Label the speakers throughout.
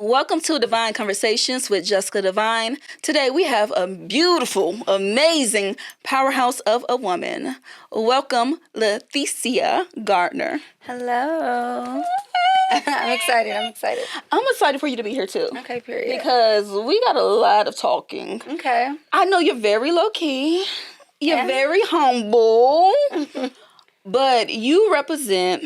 Speaker 1: Welcome to Divine Conversations with Jessica Divine. Today we have a beautiful, amazing powerhouse of a woman. Welcome, Leticia Gardner.
Speaker 2: Hello. I'm excited.
Speaker 1: I'm excited for you to be here too.
Speaker 2: Okay, period.
Speaker 1: Because we got a lot of talking.
Speaker 2: Okay.
Speaker 1: I know you're very low-key. You're very humble. But you represent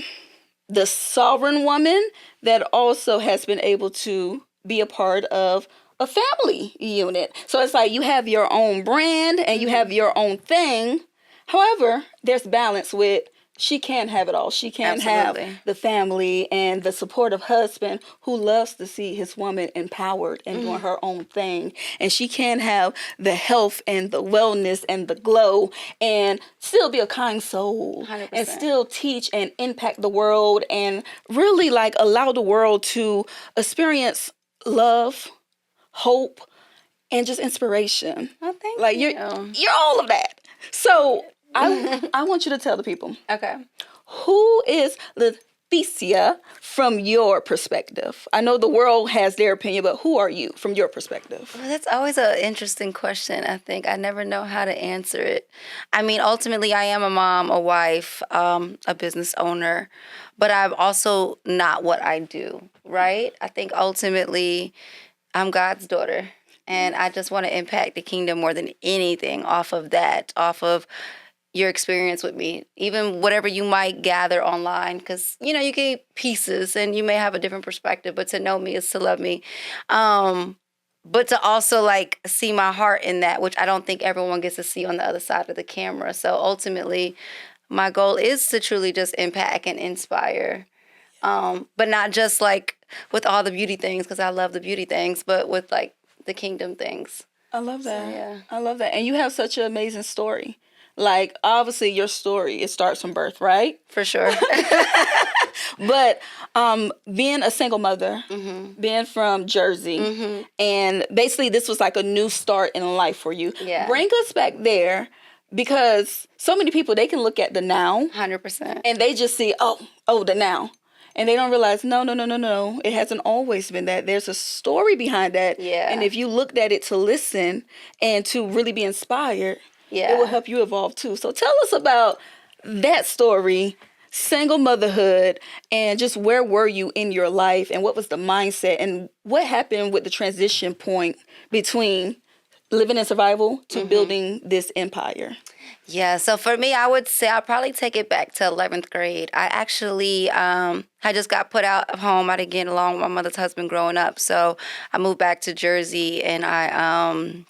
Speaker 1: the sovereign woman that also has been able to be a part of a family unit. So it's like you have your own brand and you have your own thing. However, there's balance with she can have it all. She can have the family and the supportive husband who loves to see his woman empowered and doing her own thing. And she can have the health and the wellness and the glow and still be a kind soul
Speaker 2: 100%.
Speaker 1: and still teach and impact the world and really like allow the world to experience love, hope, and just inspiration.
Speaker 2: Oh, thank
Speaker 1: like
Speaker 2: you.
Speaker 1: You're all of that. So I want you to tell the people.
Speaker 2: Okay.
Speaker 1: Who is Leticia from your perspective? I know the world has their opinion, but who are you from your perspective?
Speaker 2: Well, that's always an interesting question, I think. I never know how to answer it. I mean, ultimately, I am a mom, a wife, a business owner, but I'm also not what I do, right? I think ultimately, I'm God's daughter, and I just want to impact the kingdom more than anything off of that, off of your experience with me, even whatever you might gather online, because, you get pieces and you may have a different perspective, but to know me is to love me. But to also see my heart in that, which I don't think everyone gets to see on the other side of the camera. So ultimately, my goal is to truly just impact and inspire. But not just with all the beauty things, because I love the beauty things, but with the kingdom things.
Speaker 1: I love that.
Speaker 2: So, yeah.
Speaker 1: I love that. And you have such an amazing story. Obviously your story, it starts from birth, right?
Speaker 2: For sure.
Speaker 1: But being a single mother, being from Jersey, and basically this was like a new start in life for you.
Speaker 2: Yeah.
Speaker 1: Bring us back there, because so many people, they can look at the now.
Speaker 2: 100%.
Speaker 1: And they just see, the now. And they don't realize, no. It hasn't always been that. There's a story behind that.
Speaker 2: Yeah.
Speaker 1: And if you looked at it to listen and to really be inspired, it will help you evolve too. So tell us about that story, single motherhood, and just where were you in your life and what was the mindset and what happened with the transition point between living in survival to building this empire?
Speaker 2: Yeah, so for me, I would say I'll probably take it back to 11th grade. I actually I just got put out of home. I didn't get along with my mother's husband growing up, so I moved back to Jersey, and I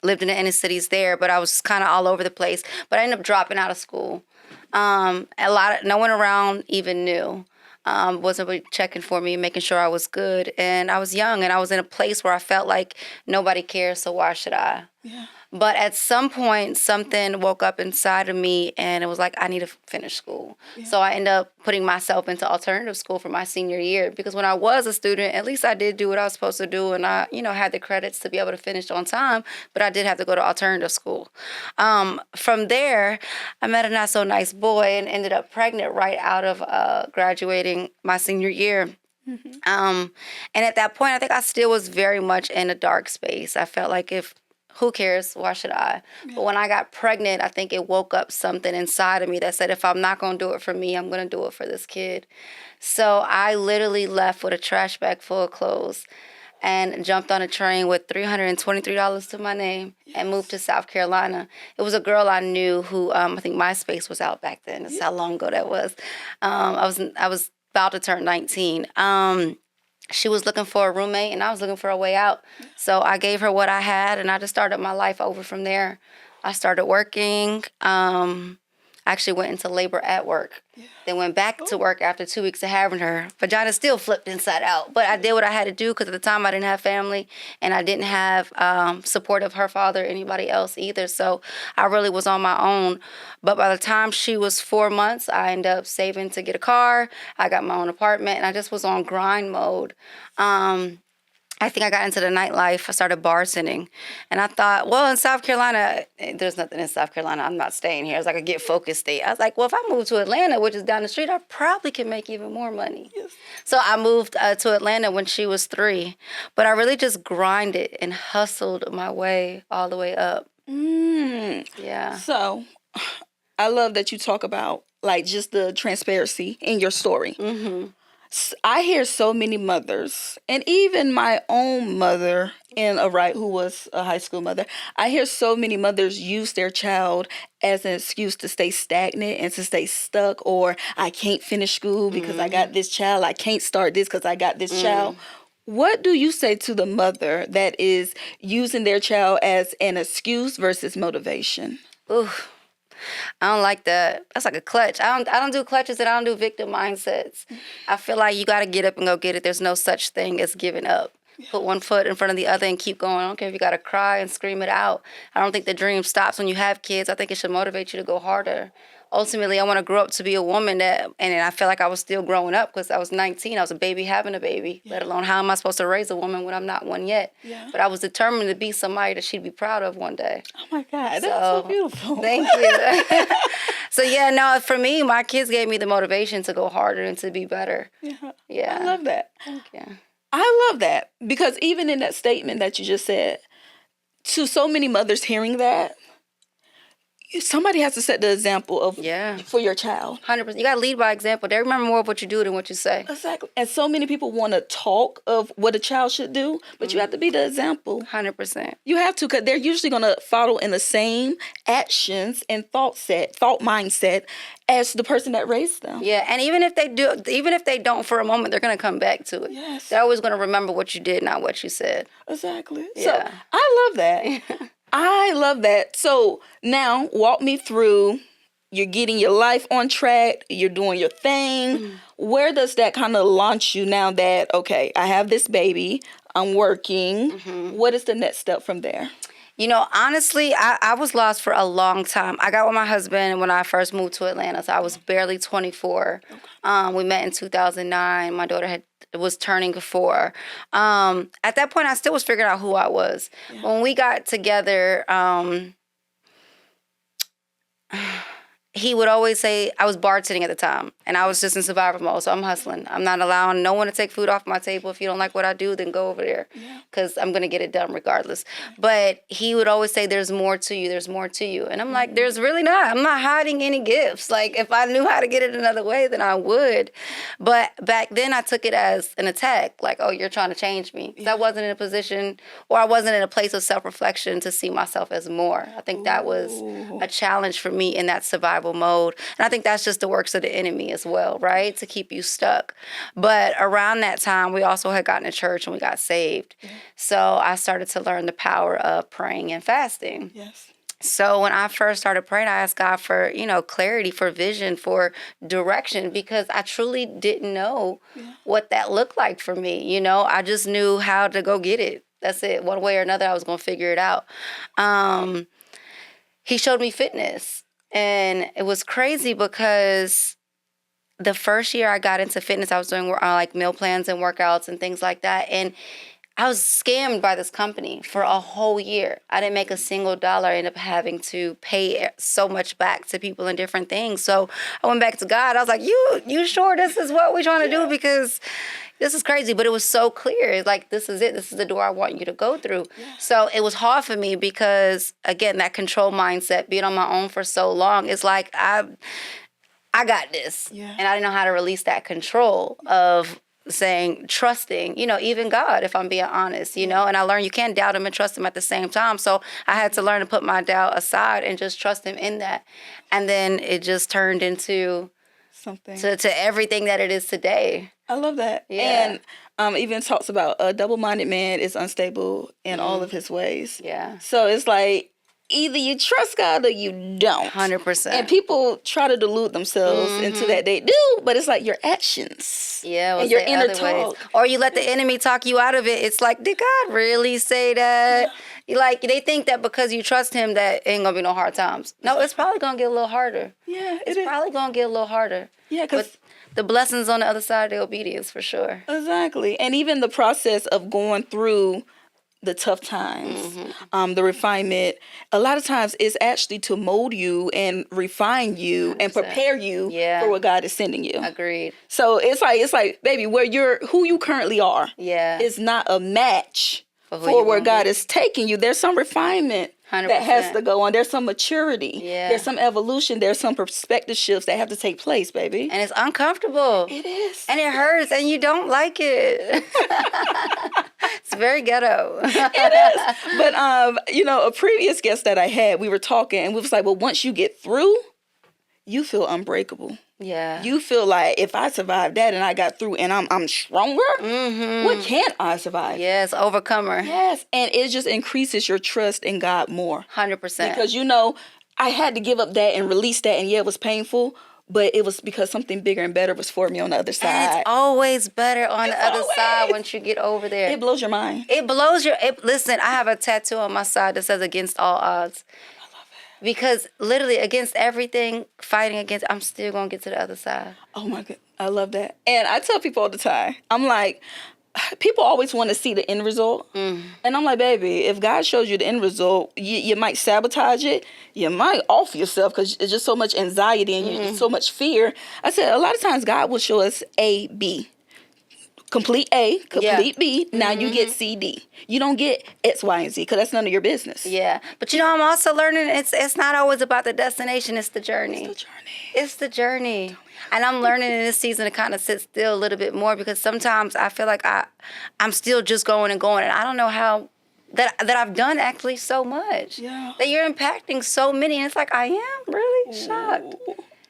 Speaker 2: lived in the inner cities there, but I was kind of all over the place. But I ended up dropping out of school. No one around even knew. Wasn't really checking for me, making sure I was good. And I was young, and I was in a place where I felt like nobody cares, so why should I?
Speaker 1: Yeah.
Speaker 2: But at some point, something woke up inside of me, and it was like, I need to finish school. Yeah. So I ended up putting myself into alternative school for my senior year, because when I was a student, at least I did do what I was supposed to do, and I, had the credits to be able to finish on time, but I did have to go to alternative school. From there, I met a not-so-nice boy and ended up pregnant right out of graduating my senior year. And at that point, I think I still was very much in a dark space. I felt like who cares? Why should I? Yeah. But when I got pregnant, I think it woke up something inside of me that said, if I'm not going to do it for me, I'm going to do it for this kid. So I literally left with a trash bag full of clothes and jumped on a train with $323 to my name and moved to South Carolina. It was a girl I knew who, I think MySpace was out back then. That's how long ago that was. I was about to turn 19. She was looking for a roommate, and I was looking for a way out. So I gave her what I had, and I just started my life over from there. I started working. I actually went into labor at work. Yeah. Then went back to work after 2 weeks of having her. Vagina still flipped inside out. But I did what I had to do, because at the time I didn't have family, and I didn't have support of her father or anybody else either. So I really was on my own. But by the time she was 4 months, I ended up saving to get a car. I got my own apartment, and I just was on grind mode. I think I got into the nightlife. I started bartending. And I thought, well, in South Carolina, there's nothing in South Carolina. I'm not staying here. It's like a get focused state. I was like, well, if I move to Atlanta, which is down the street, I probably can make even more money.
Speaker 1: Yes.
Speaker 2: So I moved to Atlanta when she was 3. But I really just grinded and hustled my way all the way up. Yeah.
Speaker 1: So I love that you talk about like just the transparency in your story. I hear so many mothers, and even my own mother who was a high school mother, I hear so many mothers use their child as an excuse to stay stagnant and to stay stuck, or I can't finish school because I got this child. I can't start this because I got this child. What do you say to the mother that is using their child as an excuse versus motivation?
Speaker 2: Ooh. I don't like that. That's like a clutch. I don't do clutches, and I don't do victim mindsets. I feel like you got to get up and go get it. There's no such thing as giving up. Put one foot in front of the other and keep going. I don't care if you got to cry and scream it out. I don't think the dream stops when you have kids. I think it should motivate you to go harder. Ultimately, I want to grow up to be a woman and I feel like I was still growing up because I was 19. I was a baby having a baby, let alone how am I supposed to raise a woman when I'm not one yet? Yeah. But I was determined to be somebody that she'd be proud of one day.
Speaker 1: Oh, my God. That's so beautiful.
Speaker 2: Thank you. So, yeah, no, for me, my kids gave me the motivation to go harder and to be better. Yeah.
Speaker 1: I love that.
Speaker 2: Thank you.
Speaker 1: I love that because even in that statement that you just said, to so many mothers hearing that, somebody has to set the example of for your child.
Speaker 2: 100%. You got to lead by example. They remember more of what you do than what you say.
Speaker 1: Exactly. And so many people want to talk of what a child should do, but you have to be the example.
Speaker 2: 100%.
Speaker 1: You have to, because they're usually going to follow in the same actions and thought mindset as the person that raised them.
Speaker 2: Yeah, and even if they don't for a moment, they're going to come back to it.
Speaker 1: Yes.
Speaker 2: They're always going to remember what you did, not what you said.
Speaker 1: Exactly.
Speaker 2: Yeah.
Speaker 1: So I love that. I love that. So now walk me through, you're getting your life on track, you're doing your thing. Where does that kind of launch you now that, okay, I have this baby, I'm working. What is the next step from there?
Speaker 2: You know, honestly, I was lost for a long time. I got with my husband when I first moved to Atlanta, so I was barely 24. We met in 2009. My daughter was turning 4. At that point, I still was figuring out who I was. When we got together, he would always say, I was bartending at the time, and I was just in survival mode, so I'm hustling. I'm not allowing no one to take food off my table. If you don't like what I do, then go over there, because I'm going to get it done regardless. But he would always say, there's more to you, there's more to you. And I'm like, there's really not. I'm not hiding any gifts. Like, if I knew how to get it another way, then I would. But back then, I took it as an attack, like, oh, you're trying to change me. Because I wasn't in a position, or I wasn't in a place of self-reflection to see myself as more. I think that was a challenge for me in that survival mode. And I think that's just the works of the enemy as well, right? To keep you stuck. But around that time, we also had gotten to church and we got saved. So I started to learn the power of praying and fasting.
Speaker 1: Yes.
Speaker 2: So when I first started praying, I asked God for, clarity, for vision, for direction, because I truly didn't know what that looked like for me. I just knew how to go get it. That's it. One way or another, I was going to figure it out. He showed me fitness. And it was crazy because the first year I got into fitness, I was doing like meal plans and workouts and things like that. And I was scammed by this company for a whole year. I didn't make a single dollar. I ended up having to pay so much back to people and different things. So I went back to God. I was like, you sure this is what we're trying to do? Because this is crazy. But it was so clear. It's like, this is it. This is the door I want you to go through. Yeah. So it was hard for me because, again, that control mindset, being on my own for so long, it's like, I got this. Yeah. And I didn't know how to release that control of saying, trusting, even God, if I'm being honest, and I learned you can't doubt him and trust him at the same time. So I had to learn to put my doubt aside and just trust him in that. And then it just turned into something to everything that it is today.
Speaker 1: I love that. Yeah. And even talks about a double-minded man is unstable in all of his ways. Yeah. So it's like, either you trust God or you don't.
Speaker 2: 100%.
Speaker 1: And people try to delude themselves into that they do, but it's like your actions.
Speaker 2: Yeah,
Speaker 1: and your inner talk.
Speaker 2: Or you let the enemy talk you out of it. It's like, did God really say that? Yeah. Like, they think that because you trust him that ain't going to be no hard times. No, it's probably going to get a little harder.
Speaker 1: Yeah,
Speaker 2: it's probably going to get a little harder.
Speaker 1: Yeah, because
Speaker 2: the blessings on the other side of the obedience, for sure.
Speaker 1: Exactly. And even the process of going through the tough times, the refinement, a lot of times it's actually to mold you and refine you
Speaker 2: 100%.
Speaker 1: and prepare you for what God is sending you.
Speaker 2: Agreed.
Speaker 1: So it's like, baby, who you currently are is not a match for where God is taking you. There's some refinement
Speaker 2: 100%.
Speaker 1: that has to go on. There's some maturity.
Speaker 2: Yeah.
Speaker 1: There's some evolution. There's some perspective shifts that have to take place, baby.
Speaker 2: And it's uncomfortable.
Speaker 1: It is.
Speaker 2: And it hurts, and you don't like it. It's very ghetto.
Speaker 1: It is. But, a previous guest that I had, we were talking, and we was like, well, once you get through, you feel unbreakable.
Speaker 2: Yeah.
Speaker 1: You feel like, if I survived that and I got through and I'm stronger, what can't I survive?
Speaker 2: Yes, overcomer.
Speaker 1: Yes, and it just increases your trust in God more.
Speaker 2: 100%.
Speaker 1: Because, I had to give up that and release that, and it was painful, but it was because something bigger and better was for me on the other side.
Speaker 2: And it's always better on the other side once you get over there.
Speaker 1: It blows your mind.
Speaker 2: Listen, I have a tattoo on my side that says against all odds. Because literally against everything, fighting against, I'm still going to get to the other side.
Speaker 1: Oh, my God. I love that. And I tell people all the time, I'm like, people always want to see the end result. And I'm like, baby, if God shows you the end result, you might sabotage it. You might off yourself because it's just so much anxiety and so much fear. I said, a lot of times God will show us A, B. Complete A, complete B. Now you get C, D. You don't get X, Y, and Z because that's none of your business.
Speaker 2: Yeah. But I'm also learning it's not always about the destination. It's the journey. It's the journey. And I'm learning in this season to kind of sit still a little bit more because sometimes I feel like I'm still just going and going. And I don't know how that I've done actually so much. Yeah. That you're impacting so many. And it's like, I am really shocked.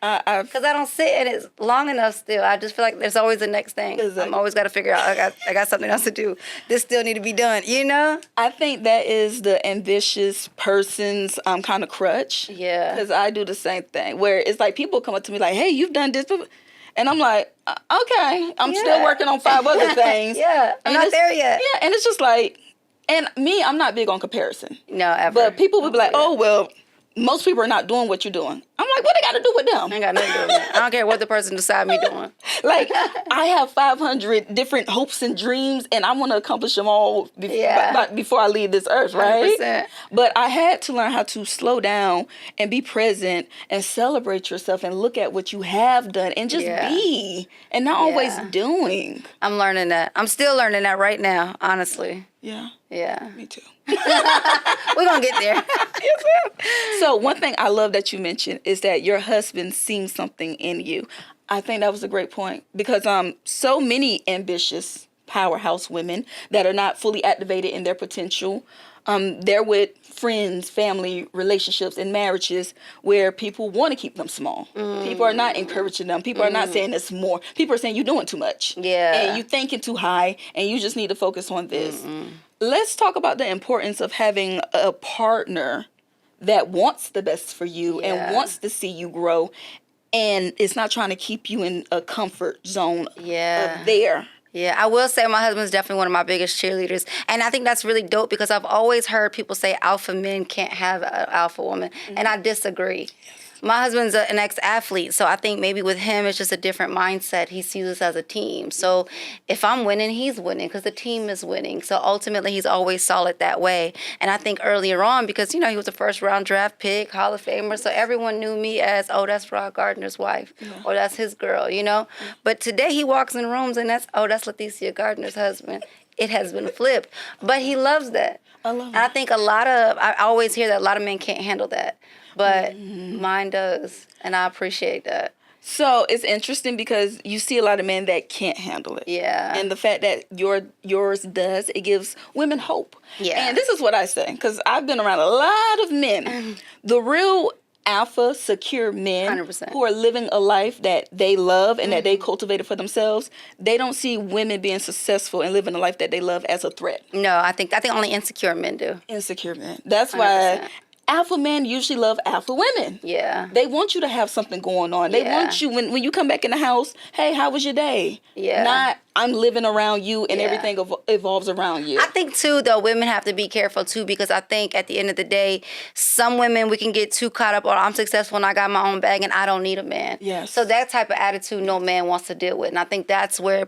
Speaker 2: Because I don't sit in it long enough still. I just feel like there's always the next thing. Exactly. I'm always got to figure out, I got something else to do. This still need to be done, I think
Speaker 1: that is the ambitious person's kind of crutch.
Speaker 2: Yeah.
Speaker 1: Because I do the same thing. Where it's like people come up to me like, hey, you've done this. And I'm like, okay. I'm still working on 5 other things.
Speaker 2: I'm not there yet.
Speaker 1: Yeah, and it's just like, and me, I'm not big on comparison.
Speaker 2: No, ever.
Speaker 1: But people would be like, oh, well, most people are not doing what you're doing. I'm like, what they got to do with them?
Speaker 2: I ain't got nothing to do with that. I don't care what the person beside me doing.
Speaker 1: Like, I have 500 different hopes and dreams, and I want to accomplish them all before I leave this earth, right?
Speaker 2: 100%.
Speaker 1: But I had to learn how to slow down and be present and celebrate yourself and look at what you have done and just be and not always doing.
Speaker 2: I'm learning that. I'm still learning that right now, honestly.
Speaker 1: Yeah.
Speaker 2: Yeah.
Speaker 1: Me too.
Speaker 2: We're going to get there.
Speaker 1: So one thing I love that you mentioned is that your husband sees something in you. I think that was a great point because so many ambitious powerhouse women that are not fully activated in their potential, they're with friends, family, relationships, and marriages where people want to keep them small. People are not encouraging them. People are not saying it's more. People are saying you're doing too much.
Speaker 2: Yeah.
Speaker 1: And you're thinking too high, and you just need to focus on this. Let's talk about the importance of having a partner that wants the best for you and wants to see you grow, and it's not trying to keep you in a comfort zone of there.
Speaker 2: Yeah, I will say my husband's definitely one of my biggest cheerleaders. And I think that's really dope because I've always heard people say alpha men can't have an alpha woman. And I disagree. My husband's an ex-athlete, so I think maybe with him it's just a different mindset. He sees us as a team. So if I'm winning, he's winning because the team is winning. So ultimately he's always solid that way. And I think earlier on, because, he was a first-round draft pick, Hall of Famer, so everyone knew me as, oh, that's Rod Gardner's wife, or that's his girl, But today he walks in rooms and that's Leticia Gardner's husband. It has been flipped. But he loves that.
Speaker 1: I love it.
Speaker 2: And I think I always hear that a lot of men can't handle that. But mine does, and I appreciate that.
Speaker 1: So it's interesting because you see a lot of men that can't handle it.
Speaker 2: Yeah.
Speaker 1: And the fact that yours does, it gives women hope.
Speaker 2: Yeah.
Speaker 1: And this is what I say, because I've been around a lot of men. The real alpha, secure men
Speaker 2: 100%.
Speaker 1: Who are living a life that they love and that they cultivated for themselves, they don't see women being successful and living a life that they love as a threat.
Speaker 2: No, I think only insecure men do.
Speaker 1: Insecure men. That's
Speaker 2: 100%.
Speaker 1: why alpha men usually love alpha women.
Speaker 2: Yeah.
Speaker 1: They want you to have something going on. They want you, when you come back in the house, hey, how was your day?
Speaker 2: Yeah.
Speaker 1: Not, I'm living around you and everything evolves around you.
Speaker 2: I think, too, though, women have to be careful, too, because I think at the end of the day, some women, we can get too caught up on, I'm successful and I got my own bag and I don't need a man.
Speaker 1: Yes.
Speaker 2: So that type of attitude no man wants to deal with. And I think that's where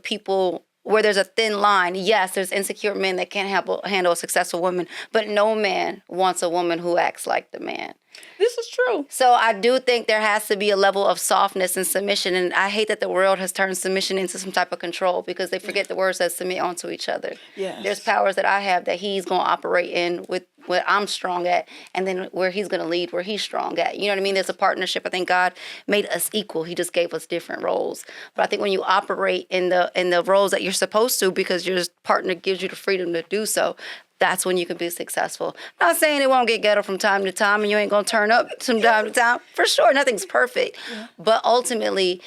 Speaker 2: where there's a thin line. Yes, there's insecure men that can't handle a successful woman, but no man wants a woman who acts like the man.
Speaker 1: This is true.
Speaker 2: So I do think there has to be a level of softness and submission. And I hate that the world has turned submission into some type of control because they forget the words that submit onto each other.
Speaker 1: Yes.
Speaker 2: There's powers that I have that he's going to operate in with what I'm strong at, and then where he's going to lead where he's strong at. You know what I mean? There's a partnership. I think God made us equal. He just gave us different roles. But I think when you operate in the roles that you're supposed to because your partner gives you the freedom to do so, that's when you can be successful. Not saying it won't get ghetto from time to time and you ain't going to turn up from time to time. For sure, nothing's perfect. Yeah. But ultimately,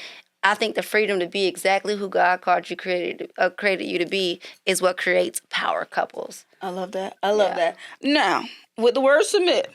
Speaker 2: I think the freedom to be exactly who God created you to be is what creates power couples.
Speaker 1: I love that. I love that. Now, with the word submit,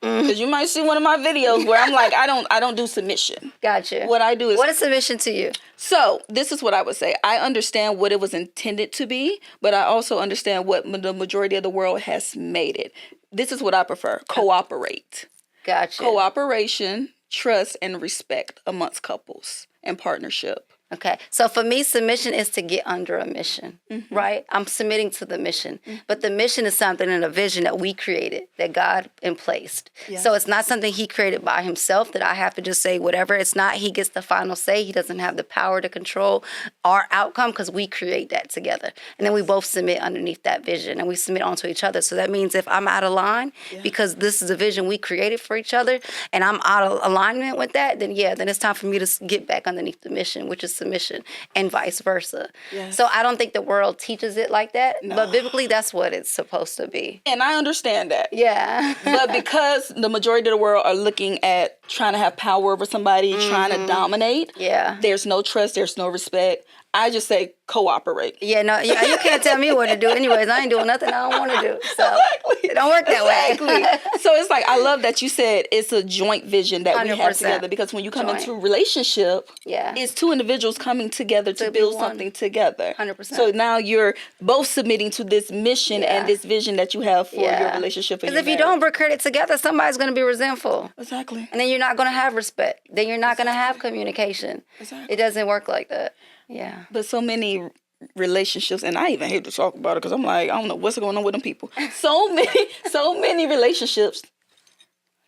Speaker 1: because you might see one of my videos where I'm like, I don't do submission.
Speaker 2: Gotcha.
Speaker 1: What I do is...
Speaker 2: What is submission to you?
Speaker 1: So, this is what I would say. I understand what it was intended to be, but I also understand what the majority of the world has made it. This is what I prefer. Cooperate.
Speaker 2: Gotcha.
Speaker 1: Cooperation, trust, and respect amongst couples and partnership.
Speaker 2: Okay. So for me, submission is to get under a mission, right? I'm submitting to the mission. But the mission is something in a vision that we created, that God emplaced. Yes. So it's not something he created by himself that I have to just say whatever. It's not he gets the final say. He doesn't have the power to control our outcome because we create that together. And then we both submit underneath that vision and we submit onto each other. So that means if I'm out of line because this is a vision we created for each other and I'm out of alignment with that, then it's time for me to get back underneath the mission, which is submission, and vice versa. Yes. So I don't think the world teaches it like that, but biblically that's what it's supposed to be.
Speaker 1: And I understand that.
Speaker 2: Yeah.
Speaker 1: But because the majority of the world are looking at trying to have power over somebody, trying to dominate, there's no trust, there's no respect. I just say cooperate.
Speaker 2: Yeah, no, you can't tell me what to do anyways. I ain't doing nothing I don't want to do. So it don't work that way.
Speaker 1: So it's like, I love that you said it's a joint vision that we have together, because when you come into a relationship, it's two individuals coming together to build something together.
Speaker 2: 100%.
Speaker 1: So now you're both submitting to this mission and this vision that you have for your relationship.
Speaker 2: Because if you don't bring credit together, somebody's going to be resentful.
Speaker 1: Exactly.
Speaker 2: And then you're not going to have respect. Then you're not going to have communication. Exactly. It doesn't work like that. Yeah.
Speaker 1: But so many relationships, and I even hate to talk about it because I'm like, I don't know what's going on with them people. So many relationships,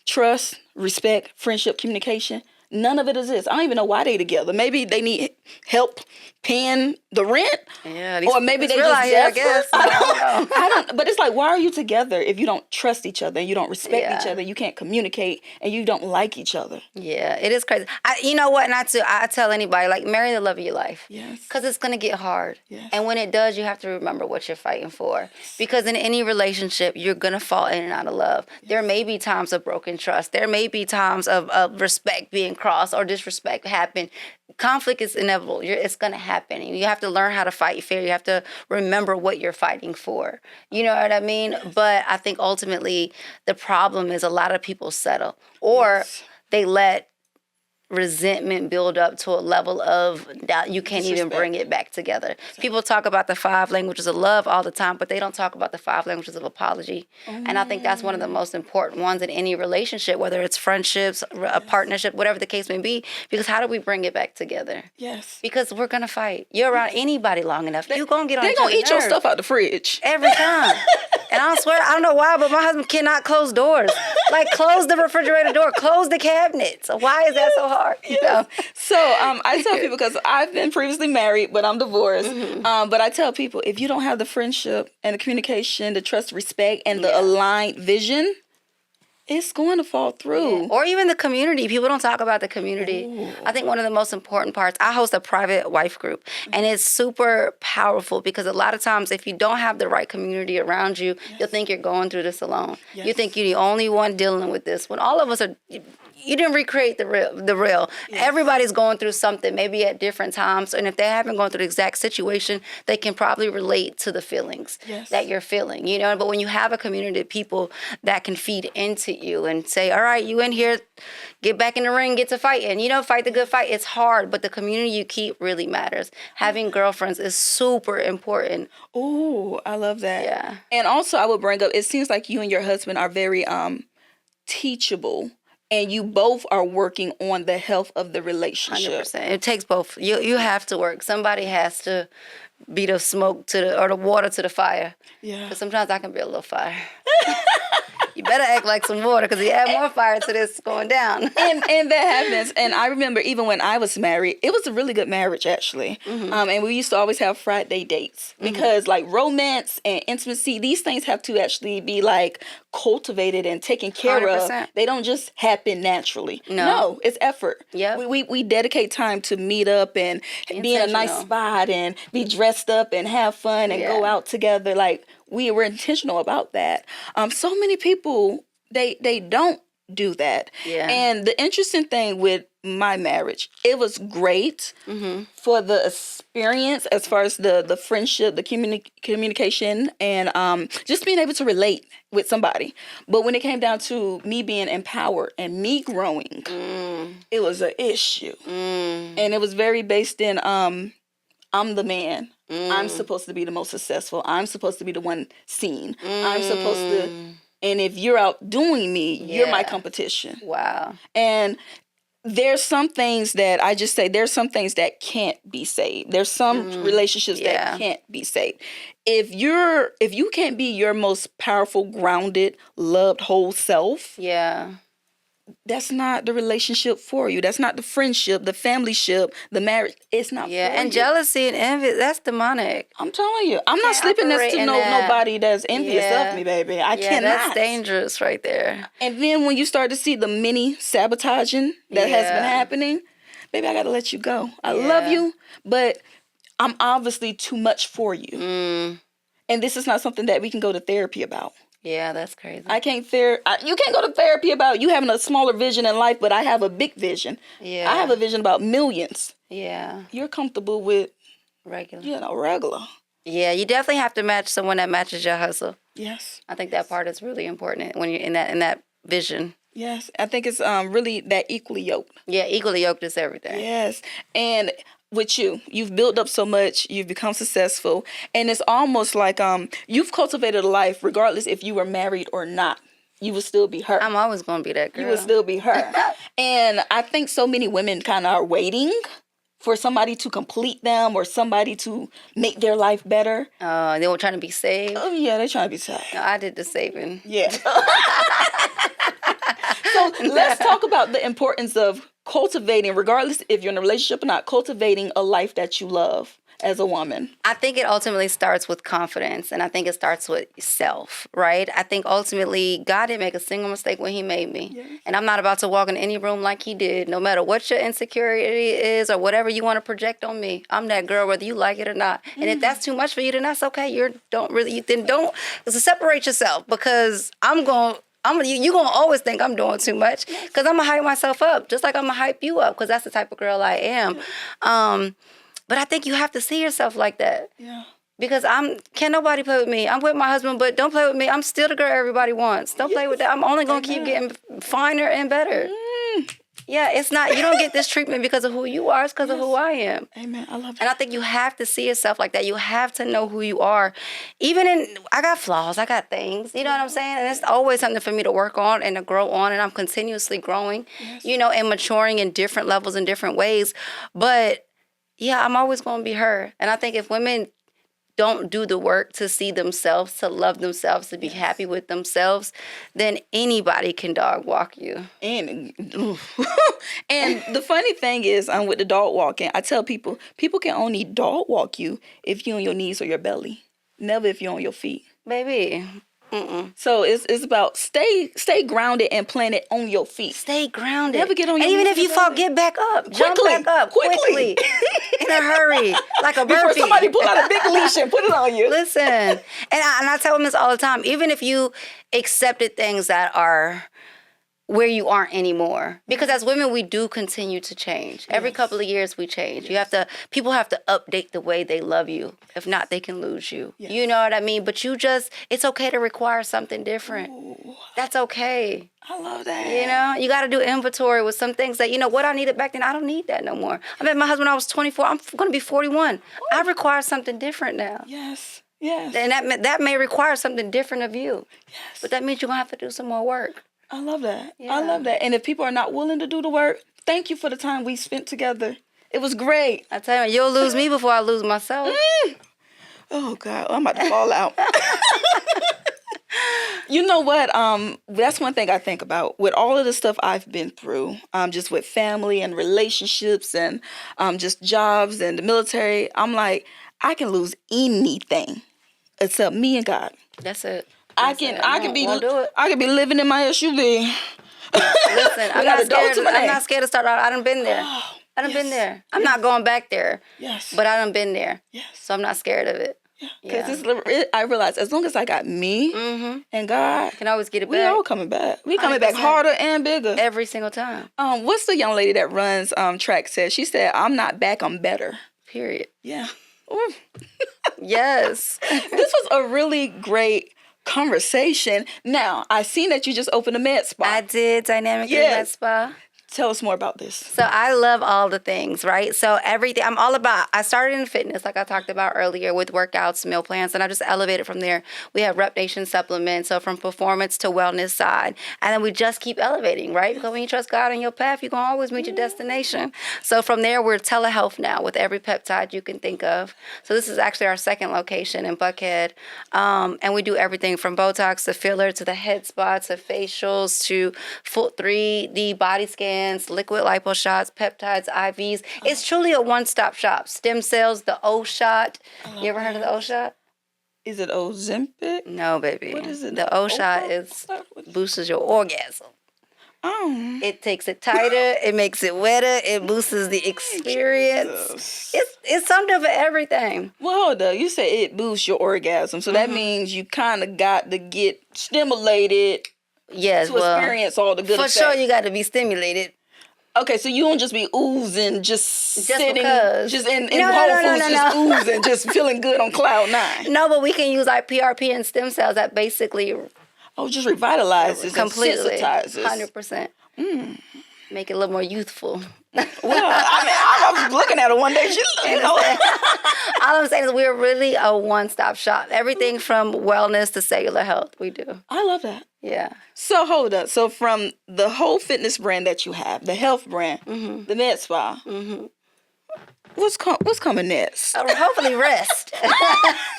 Speaker 1: trust, respect, friendship, communication, none of it exists. I don't even know why they together. Maybe they need help paying the rent.
Speaker 2: Yeah,
Speaker 1: or maybe they just desperate. I don't. But it's like, why are you together if you don't trust each other and you don't respect each other, you can't communicate, and you don't like each other?
Speaker 2: Yeah, it is crazy. You know what? I tell anybody, like, marry the love of your life.
Speaker 1: Yes.
Speaker 2: Because it's going to get hard.
Speaker 1: Yes.
Speaker 2: And when it does, you have to remember what you're fighting for. Because in any relationship, you're going to fall in and out of love. Yes. There may be times of broken trust. There may be times of respect being crossed or disrespect happen. Conflict is inevitable. It's going to happen. You have to learn how to fight fair. You have to remember what you're fighting for. You know what I mean? Yes. But I think ultimately the problem is a lot of people settle, or they let resentment build up to a level of doubt. You can't even bring it back together. People talk about the 5 languages of love all the time, but they don't talk about the 5 languages of apology. And I think that's one of the most important ones in any relationship, whether it's friendships, a partnership, whatever the case may be, because how do we bring it back together?
Speaker 1: Yes.
Speaker 2: Because we're going to fight. You're around anybody long enough, you're going to get on each other's nerves.
Speaker 1: They're going to eat your stuff out the fridge.
Speaker 2: Every time. And I swear, I don't know why, but my husband cannot close doors. Like, close the refrigerator door, close the cabinets. Why is that so hard? You know?
Speaker 1: So I tell people, because I've been previously married, but I'm divorced. But I tell people, if you don't have the friendship and the communication, the trust, respect, and the aligned vision, it's going to fall through.
Speaker 2: Yeah. Or even the community. People don't talk about the community. Ooh. I think one of the most important parts, I host a private wife group, and it's super powerful because a lot of times if you don't have the right community around you, you'll think you're going through this alone. You think you're the only one dealing with this, when all of us are you didn't recreate the real.
Speaker 1: Yes.
Speaker 2: Everybody's going through something, maybe at different times. And if they haven't gone through the exact situation, they can probably relate to the feelings that you're feeling, you know. But when you have a community of people that can feed into you and say, all right, you in here, get back in the ring, get to fighting, you know, fight the good fight. It's hard, but the community you keep really matters. Having girlfriends is super important.
Speaker 1: Ooh, I love that.
Speaker 2: Yeah.
Speaker 1: And also I would bring up, it seems like you and your husband are very teachable. And you both are working on the health of the relationship.
Speaker 2: 100%. It takes both. You have to work. Somebody has to be the smoke or the water to the fire.
Speaker 1: Yeah.
Speaker 2: Because sometimes I can be a little fire. You better act like some water, because you add more fire to this going down.
Speaker 1: and that happens. And I remember even when I was married, it was a really good marriage, actually. Mm-hmm. And we used to always have Friday dates because like romance and intimacy, these things have to actually be like cultivated and taken care
Speaker 2: 100%.
Speaker 1: of. They don't just happen naturally.
Speaker 2: No,
Speaker 1: it's effort.
Speaker 2: Yep.
Speaker 1: We dedicate time to meet up and be in a nice spot and be dressed up and have fun and go out together. Like, we were intentional about that. So many people, they don't do that.
Speaker 2: Yeah.
Speaker 1: And the interesting thing with my marriage, it was great for the experience as far as the friendship, the communication, and just being able to relate with somebody. But when it came down to me being empowered and me growing, it was an issue. And it was very based in, I'm the man. I'm supposed to be the most successful. I'm supposed to be the one seen. I'm supposed to, and if you're outdoing me, you're my competition.
Speaker 2: Wow.
Speaker 1: And there's some things that I just say, there's some things that can't be saved. There's some relationships that can't be saved. If you can't be your most powerful, grounded, loved, whole self, that's not the relationship for you. That's not the friendship, the familyship, the marriage. It's not for you.
Speaker 2: And jealousy and envy, that's demonic.
Speaker 1: I'm telling you. I'm not sleeping next to nobody that's envious of me, baby. I cannot.
Speaker 2: That's dangerous right there.
Speaker 1: And then when you start to see the mini sabotaging that has been happening, baby, I got to let you go. I love you, but I'm obviously too much for you. And this is not something that we can go to therapy about.
Speaker 2: Yeah, that's crazy.
Speaker 1: You can't go to therapy about you having a smaller vision in life, but I have a big vision.
Speaker 2: Yeah.
Speaker 1: I have a vision about millions.
Speaker 2: Yeah.
Speaker 1: You're comfortable with
Speaker 2: regular.
Speaker 1: Regular.
Speaker 2: Yeah, you definitely have to match someone that matches your hustle.
Speaker 1: Yes.
Speaker 2: I think that part is really important when you're in that vision.
Speaker 1: Yes. I think it's really that equally yoked.
Speaker 2: Yeah, equally yoked is everything.
Speaker 1: Yes. And with you've built up so much, you've become successful, and it's almost like you've cultivated a life regardless if you were married or not. You will still be her.
Speaker 2: I'm always going to be that girl.
Speaker 1: You will still be her. And I think so many women kind of are waiting for somebody to complete them or somebody to make their life better.
Speaker 2: They were trying to be saved.
Speaker 1: Oh yeah, they're trying to be saved.
Speaker 2: No, I did the saving.
Speaker 1: Yeah. So let's talk about the importance of cultivating, regardless if you're in a relationship or not, cultivating a life that you love as a woman.
Speaker 2: I think it ultimately starts with confidence, and I think it starts with self, right? I think ultimately God didn't make a single mistake when he made me. Yes. And I'm not about to walk in any room like he did, no matter what your insecurity is or whatever you want to project on me. I'm that girl whether you like it or not. And if that's too much for you, then that's okay. Don't separate yourself, because you're going to always think I'm doing too much, because I'm going to hype myself up, just like I'm going to hype you up, because that's the type of girl I am. But I think you have to see yourself like that. Yeah. Because can't nobody play with me. I'm with my husband, but don't play with me. I'm still the girl everybody wants. Don't play with that. I'm only going to keep getting finer and better. Yeah, it's not, you don't get this treatment because of who you are. It's because of who I am.
Speaker 1: Amen. I love that.
Speaker 2: And I think you have to see yourself like that. You have to know who you are. I got flaws. I got things. You know what I'm saying? And it's always something for me to work on and to grow on. And I'm continuously growing, and maturing in different levels in different ways. But yeah, I'm always going to be her. And I think if women don't do the work to see themselves, to love themselves, to be happy with themselves, then anybody can dog walk you.
Speaker 1: And the funny thing is, with the dog walking, I tell people can only dog walk you if you're on your knees or your belly. Never if you're on your feet.
Speaker 2: Baby.
Speaker 1: So it's about stay grounded and planted on your feet.
Speaker 2: Stay grounded.
Speaker 1: Never get on your
Speaker 2: knees. And even if you fall, get back up. Jump back up quickly. In a hurry. Like a burpee.
Speaker 1: Before somebody pull out a big leash and put it on you.
Speaker 2: Listen. And I tell them this all the time. Even if you accepted things that are where you aren't anymore. Because as women, we do continue to change. Every couple of years we change. People have to update the way they love you. If not, they can lose you. Yes. You know what I mean? But it's okay to require something different. Ooh. That's okay.
Speaker 1: I love that.
Speaker 2: You know, you got to do inventory with some things that, what I needed back then, I don't need that no more. I met my husband when I was 24. I'm going to be 41. Ooh. I require something different now.
Speaker 1: Yes. Yes.
Speaker 2: And that may require something different of you. Yes. But that means you're going to have to do some more work.
Speaker 1: I love that. Yeah. I love that. And if people are not willing to do the work, thank you for the time we spent together. It was great.
Speaker 2: I tell you, you'll lose me before I lose myself.
Speaker 1: Oh, God. I'm about to fall out. You know what? That's one thing I think about. With all of the stuff I've been through, just with family and relationships and just jobs and the military, I'm like, I can lose anything except me and God.
Speaker 2: That's it.
Speaker 1: I can be living in my SUV.
Speaker 2: Listen, I'm not scared to start out. I done been there. I done been there. I'm not going back there.
Speaker 1: Yes.
Speaker 2: But I done been there.
Speaker 1: Yes.
Speaker 2: So I'm not scared of it.
Speaker 1: Because I realize as long as I got me and God,
Speaker 2: I can always get it back.
Speaker 1: We all coming back. We coming back harder and bigger.
Speaker 2: Every single time.
Speaker 1: What's the young lady that runs track said? She said, I'm not back, I'm better.
Speaker 2: Period.
Speaker 1: Yeah.
Speaker 2: Yes.
Speaker 1: This was a really great conversation. Now, I seen that you just opened a med spa.
Speaker 2: I did, Dynamic Med Spa.
Speaker 1: Tell us more about this.
Speaker 2: So I love all the things, right? So everything, I started in fitness, like I talked about earlier, with workouts, meal plans, and I just elevated from there. We have Rep Nation supplements, so from performance to wellness side. And then we just keep elevating, right? Because when you trust God on your path, you're going to always meet your destination. So from there, we're telehealth now with every peptide you can think of. So this is actually our second location in Buckhead. And we do everything from Botox to filler to the head spa to facials to full 3D body scan, liquid lipo shots, peptides, IVs. It's truly a one-stop shop. Stem cells, the O shot. You ever heard of the O shot?
Speaker 1: Is it Ozempic?
Speaker 2: No, baby.
Speaker 1: What is it?
Speaker 2: The O shot boosts your orgasm. Oh. It takes it tighter. It makes it wetter. It boosts the experience. It's something for everything.
Speaker 1: Well, hold up. You say it boosts your orgasm. So that means you kind of got to get stimulated.
Speaker 2: Yes,
Speaker 1: to experience all the good
Speaker 2: effects. For sure, you got to be stimulated.
Speaker 1: Okay, so you don't just be oozing, just sitting,
Speaker 2: because.
Speaker 1: just in Whole Foods, just oozing, just feeling good on cloud 9.
Speaker 2: No, but we can use like PRP and stem cells that basically...
Speaker 1: just revitalizes
Speaker 2: completely,
Speaker 1: and sensitizes.
Speaker 2: 100%. Make it a little more youthful.
Speaker 1: Well, I was looking at her one day.
Speaker 2: All I'm saying is we're really a one-stop shop. Everything from wellness to cellular health, we do.
Speaker 1: I love that.
Speaker 2: Yeah.
Speaker 1: So hold up. So from the whole fitness brand that you have, the health brand, the med spa, what's coming next?
Speaker 2: Hopefully rest.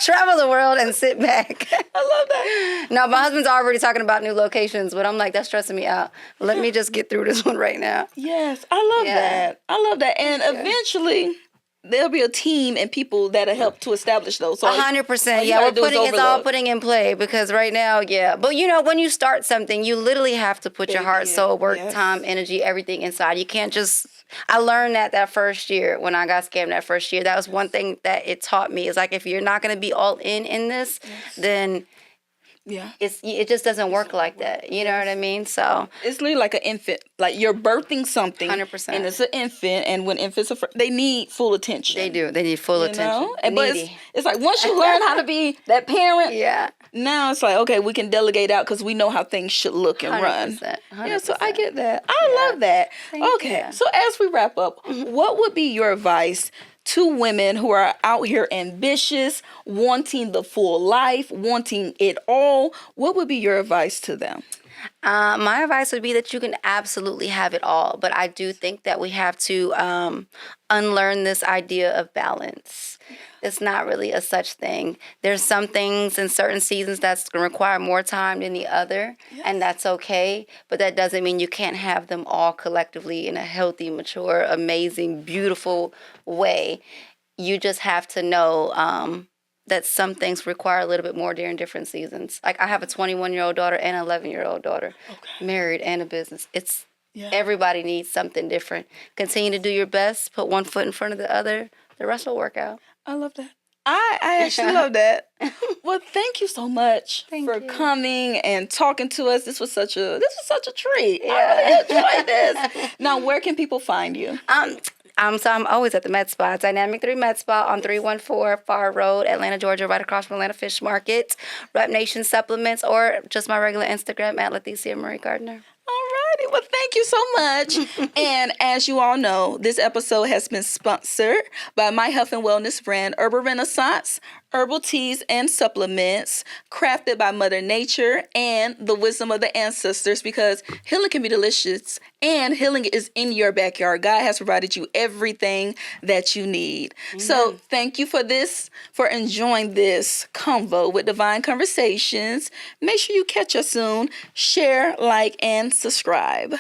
Speaker 2: Travel the world and sit back.
Speaker 1: I love that.
Speaker 2: No, my husband's already talking about new locations, but I'm like, that's stressing me out. Let me just get through this one right now.
Speaker 1: Yes, I love that. I love that. And eventually... there'll be a team and people that'll help to establish those. So
Speaker 2: 100%. Yeah, it's all putting in play because right now, But when you start something, you literally have to put your heart, soul, work, time, energy, everything inside. You can't just... I learned that first year when I got scammed that first year. That was one thing that it taught me. Is like, if you're not going to be all in this, then... it just doesn't work like that. You know what I mean? So
Speaker 1: it's literally like an infant. Like you're birthing something.
Speaker 2: 100%.
Speaker 1: And it's an infant. And when infants they need full attention.
Speaker 2: They do. They need full attention.
Speaker 1: But it's like once you learn how to be that parent. Now it's like, okay, we can delegate out because we know how things should look and
Speaker 2: 100%,
Speaker 1: run.
Speaker 2: 100%.
Speaker 1: Yeah, so I get that. I love that. Okay, so as we wrap up, what would be your advice to women who are out here ambitious, wanting the full life, wanting it all? What would be your advice to them?
Speaker 2: My advice would be that you can absolutely have it all, but I do think that we have to unlearn this idea of balance. It's not really a such thing. There's some things in certain seasons that's going to require more time than the other, and that's okay, but that doesn't mean you can't have them all collectively in a healthy, mature, amazing, beautiful way. You just have to know that some things require a little bit more during different seasons. Like I have a 21-year-old daughter and an 11-year-old daughter, married and a business. Everybody needs something different. Continue to do your best. Put one foot in front of the other. The rest will work out.
Speaker 1: I love that. I actually love that. Well, thank you so much for
Speaker 2: you.
Speaker 1: coming and talking to us. This was such a treat. Yeah. I really enjoyed this. Now, where can people find you?
Speaker 2: So I'm always at the Med Spa, Dynamic 3 Med Spa on 314 Far Road, Atlanta, Georgia, right across from Atlanta Fish Market. Rep Nation Supplements, or just my regular Instagram at Leticia Marie Gardner.
Speaker 1: Alrighty, well, thank you so much. And as you all know, this episode has been sponsored by my health and wellness brand, Herbal Renaissance, herbal teas and supplements crafted by Mother Nature and the wisdom of the ancestors, because healing can be delicious and healing is in your backyard. God has provided you everything that you need. Amen. So thank you for enjoying this convo with Divine Conversations. Make sure you catch us soon. Share, like, and subscribe.